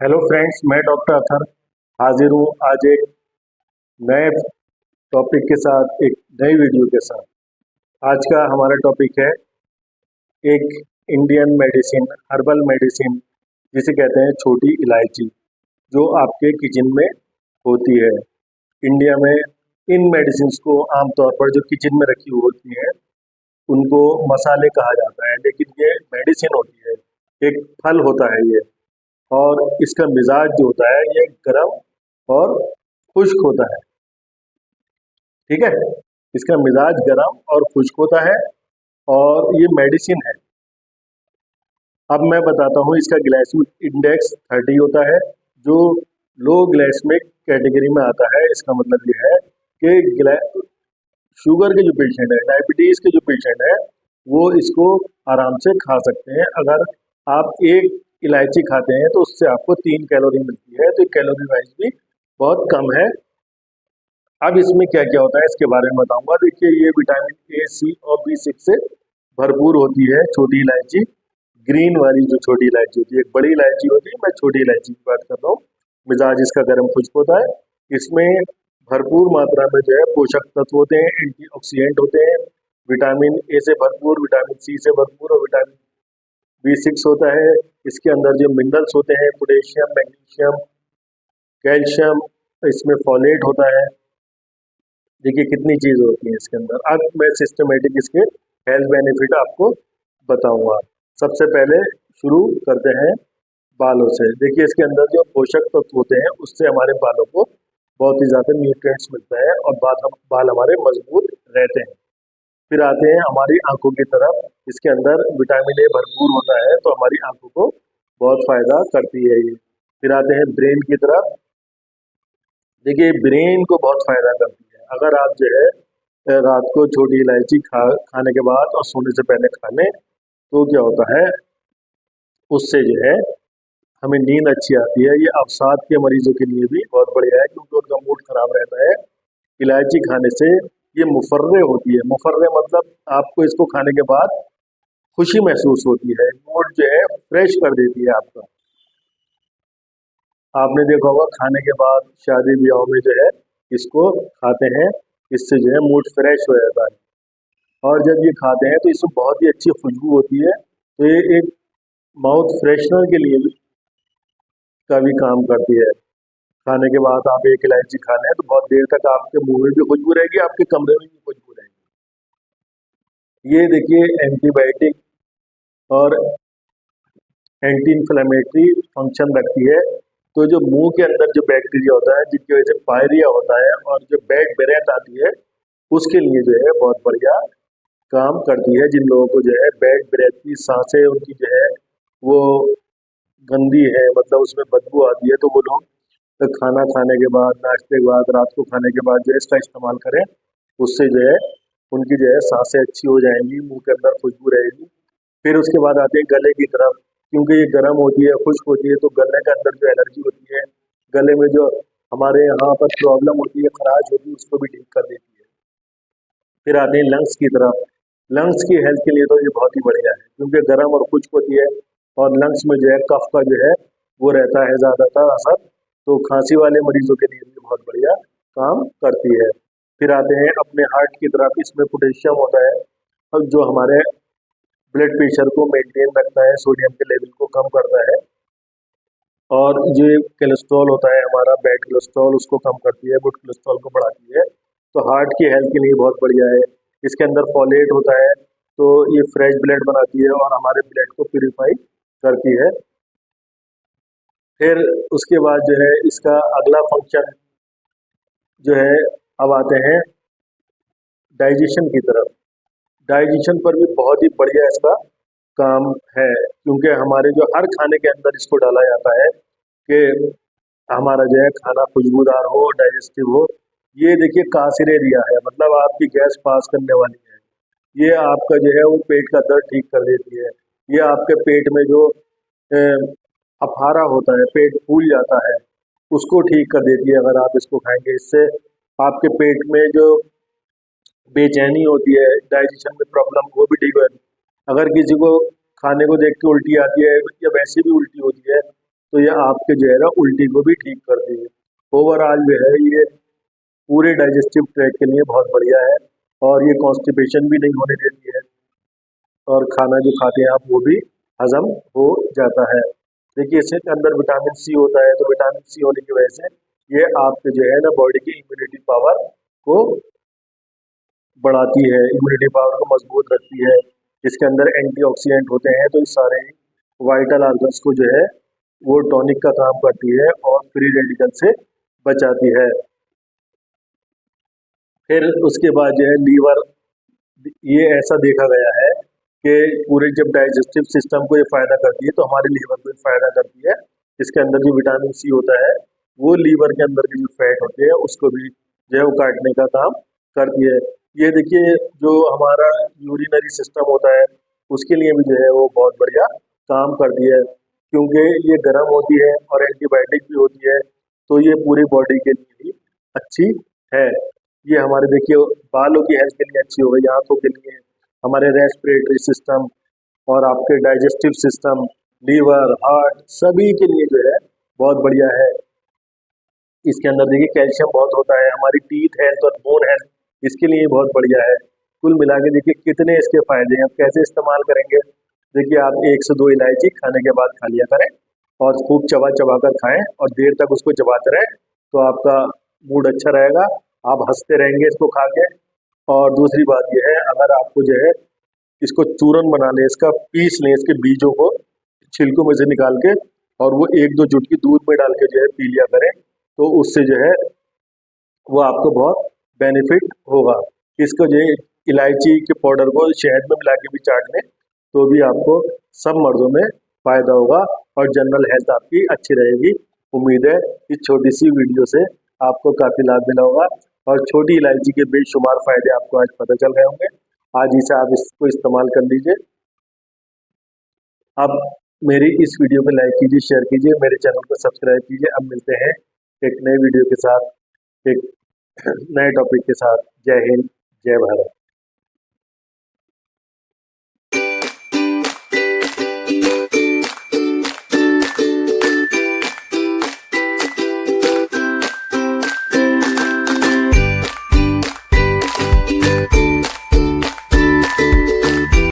Hello friends, मैं doctor Athar हाजिर हूँ आज एक नए टॉपिक के साथ, एक नई वीडियो के साथ। आज का हमारा टॉपिक है एक इंडियन मेडिसिन, हर्बल मेडिसिन, जिसे कहते हैं छोटी इलायची, जो आपके किचन में होती है। इंडिया में इन मेडिसिन को आमतौर पर जो किचन में रखी हुई होती हैं उनको मसाले कहा जाता है, लेकिन ये मेडिसिन होती है। एक फल होता है ये, और इसका मिजाज जो होता है ये गर्म और खुश्क होता है। ठीक है, इसका मिजाज गर्म और खुश्क होता है और ये मेडिसिन है। अब मैं बताता हूँ, इसका ग्लाइसेमिक इंडेक्स 30 होता है, जो लो ग्लाइसेमिक कैटेगरी में आता है। इसका मतलब ये है कि शुगर के जो पेशेंट है, डायबिटीज के जो पेशेंट है, वो इसको आराम से खा सकते हैं। अगर आप एक इलायची खाते हैं तो उससे आपको 3 कैलोरी मिलती है, तो कैलोरी वाइज भी बहुत कम है। अब इसमें क्या क्या होता है इसके बारे में बताऊंगा। देखिए, ये विटामिन ए, सी और B6 से भरपूर होती है छोटी इलायची। ग्रीन वाली जो छोटी इलायची होती है, एक बड़ी इलायची होती है, मैं छोटी इलायची की बात कर रहा हूँ। मिजाज इसका गर्म खुश्क होता है। इसमें भरपूर मात्रा में जो है पोषक तत्व होते हैं, एंटीऑक्सीडेंट होते हैं। विटामिन ए से भरपूर, विटामिन सी से भरपूर और विटामिन B6 होता है। इसके अंदर जो मिनरल्स होते हैं, पोटेशियम, मैग्नीशियम, कैल्शियम, इसमें फॉलेट होता है। देखिए कितनी चीज़ होती है इसके अंदर। अब मैं सिस्टमेटिक इसके हेल्थ बेनिफिट आपको बताऊंगा। सबसे पहले शुरू करते हैं बालों से। देखिए, इसके अंदर जो पोषक तत्व होते हैं उससे हमारे बालों को बहुत ही ज़्यादा न्यूट्रिएंट्स मिलता है और बाल हमारे मजबूत रहते हैं। फिर आते हैं हमारी आंखों की तरफ। इसके अंदर विटामिन ए भरपूर होता है, तो हमारी आंखों को बहुत फायदा करती है ये। फिर आते हैं ब्रेन की तरफ। देखिए, ब्रेन को बहुत फायदा करती है। अगर आप जो है रात को छोटी इलायची खाने के बाद और सोने से पहले खा लें, तो क्या होता है, उससे जो है हमें नींद अच्छी आती है। ये अवसाद के मरीजों के लिए भी बहुत बढ़िया है, क्योंकि उनका मूड खराब रहता है। इलायची खाने से ये मुफर्रे होती है। मुफर्रे मतलब आपको इसको खाने के बाद खुशी महसूस होती है, मूड जो है फ्रेश कर देती है आपका। आपने देखा होगा खाने के बाद शादी ब्याह में जो है इसको खाते हैं, इससे जो है मूड फ्रेश हो जाता है। और जब ये खाते हैं तो इसमें बहुत ही अच्छी खुशबू होती है, तो ये एक माउथ फ्रेशनर के लिए भी का भी काम करती है। खाने के बाद आप एक इलायची खा लें तो बहुत देर तक आपके मुंह में भी खुशबू रहेगी, आपके कमरे में भी खुशबू रहेगी। ये देखिए, एंटीबायोटिक और एंटी इन्फ्लेमेटरी फंक्शन रखती है। तो जो मुंह के अंदर जो बैक्टीरिया होता है, जिसकी वजह से पायरिया होता है और जो बैड ब्रेथ आती है, उसके लिए जो है बहुत बढ़िया काम करती है। जिन लोगों को जो है बैड ब्रेथ की सांसें उनकी जो है वो गंदी है, मतलब उसमें बदबू आती है, तो वो लोग खाना खाने के बाद, नाश्ते के बाद, रात को खाने के बाद जो है इसका इस्तेमाल करें। उससे जो है उनकी जो है सांसें अच्छी हो जाएंगी, मुंह के अंदर खुशबू रहेगी। फिर उसके बाद आते हैं गले की तरफ। क्योंकि ये गर्म होती है, खुश्क होती है, तो गले के अंदर जो एलर्जी होती है, गले में जो हमारे यहाँ पर प्रॉब्लम होती है, खराश होती है, उसको भी ठीक कर देती है। फिर आते हैं लंग्स की तरफ। लंग्स की हेल्थ के लिए तो ये बहुत ही बढ़िया है, क्योंकि गर्म और खुश्क होती है और लंग्स में जो है कफ का जो है वो रहता है ज़्यादातर असर, तो खांसी वाले मरीजों के लिए भी बहुत बढ़िया काम करती है। फिर आते हैं अपने हार्ट की तरफ। इसमें पोटेशियम होता है और जो हमारे ब्लड प्रेशर को मेंटेन रखता है, सोडियम के लेवल को कम करता है। और जो कोलेस्ट्रॉल होता है हमारा, बैड कोलेस्ट्रॉल, उसको कम करती है, गुड कोलेस्ट्रॉल को बढ़ाती है। तो हार्ट की हेल्थ के लिए बहुत बढ़िया है। इसके अंदर फॉलेट होता है, तो ये फ्रेश ब्लड बनाती है और हमारे ब्लड को प्यूरिफाई करती है। फिर उसके बाद जो है इसका अगला फंक्शन जो है, अब आते हैं डाइजेशन की तरफ। डाइजेशन पर भी बहुत ही बढ़िया इसका काम है, क्योंकि हमारे जो हर खाने के अंदर इसको डाला जाता है कि हमारा जो है खाना खुशबूदार हो, डाइजेस्टिव हो। ये देखिए कासिरेरिया है, मतलब आपकी गैस पास करने वाली है। ये आपका जो है वो पेट का दर्द ठीक कर देती है। ये आपके पेट में जो अ, अफारा होता है, पेट फूल जाता है, उसको ठीक कर देती है अगर आप इसको खाएंगे। इससे आपके पेट में जो बेचैनी होती है, डाइजेशन में प्रॉब्लम, वो भी ठीक हो जाती है। अगर किसी को खाने को देख के उल्टी आती है या वैसे भी उल्टी होती है, तो ये आपके जो है ना उल्टी को भी ठीक करती है। ओवरऑल जो है ये पूरे डाइजेस्टिव ट्रैक के लिए बहुत बढ़िया है, और ये कॉन्स्टिपेशन भी नहीं होने देती है, और खाना जो खाते हैं आप वो भी हजम हो जाता है। देखिए इसके अंदर विटामिन सी होता है, तो विटामिन सी होने की वजह से ये आपके जो है ना बॉडी की इम्यूनिटी पावर को बढ़ाती है, इम्यूनिटी पावर को मजबूत रखती है। इसके अंदर एंटीऑक्सीडेंट होते हैं, तो इस सारे वाइटल ऑर्गन्स को जो है वो टॉनिक का काम करती है और फ्री रेडिकल से बचाती है। फिर उसके बाद जो है लीवर, ये ऐसा देखा गया है कि पूरे जब डाइजेस्टिव सिस्टम को ये फायदा करती है तो हमारे लीवर को फायदा करती है। इसके अंदर जो विटामिन सी होता है वो लीवर के अंदर की जो फैट होती है उसको भी जो है वो काटने का काम करती है। ये देखिए जो हमारा यूरिनरी सिस्टम होता है उसके लिए भी जो है वो बहुत बढ़िया काम करती है, क्योंकि ये गर्म होती है और एंटीबायोटिक भी होती है, तो ये पूरी बॉडी के लिए भी अच्छी है। ये हमारे देखिए बालों की हेल्थ के लिए अच्छी हो गई, आंखों के लिए, हमारे रेस्पिरेटरी सिस्टम और आपके डाइजेस्टिव सिस्टम, लीवर, हार्ट, सभी के लिए जो है बहुत बढ़िया है। इसके अंदर देखिए कैल्शियम बहुत होता है, हमारी टीथ हेल्थ और बोन हेल्थ इसके लिए बहुत बढ़िया है। कुल मिला के देखिए कितने इसके फायदे हैं। अब कैसे इस्तेमाल करेंगे, देखिए आप 1 से 2 इलायची खाने के बाद खा लिया करें और खूब चबा चबा कर खाएं और देर तक उसको चबाते रहें, तो आपका मूड अच्छा रहेगा, आप हंसते रहेंगे इसको खा के। और दूसरी बात यह है, अगर आपको जो है इसको चूरन बना लें, इसका पीस लें, इसके बीजों को छिलकों में से निकाल के और वो 1-2 चुटकी दूध में डाल के जो है पी लिया करें, तो उससे जो है वो आपको बहुत बेनिफिट होगा। इसको जो है इलायची के पाउडर को शहद में मिला के भी चाट लें तो भी आपको सब मर्दों में फ़ायदा होगा और जनरल हेल्थ आपकी अच्छी रहेगी। उम्मीद है इस छोटी सी वीडियो से आपको काफ़ी लाभ मिला होगा और छोटी इलायची के बेशुमार फ़ायदे आपको आज पता चल गए होंगे। आज ही से आप इसको इस्तेमाल कर लीजिए। आप मेरी इस वीडियो को लाइक कीजिए, शेयर कीजिए, मेरे चैनल को सब्सक्राइब कीजिए। अब मिलते हैं एक नए वीडियो के साथ, एक नए टॉपिक के साथ। जय हिंद, जय भारत।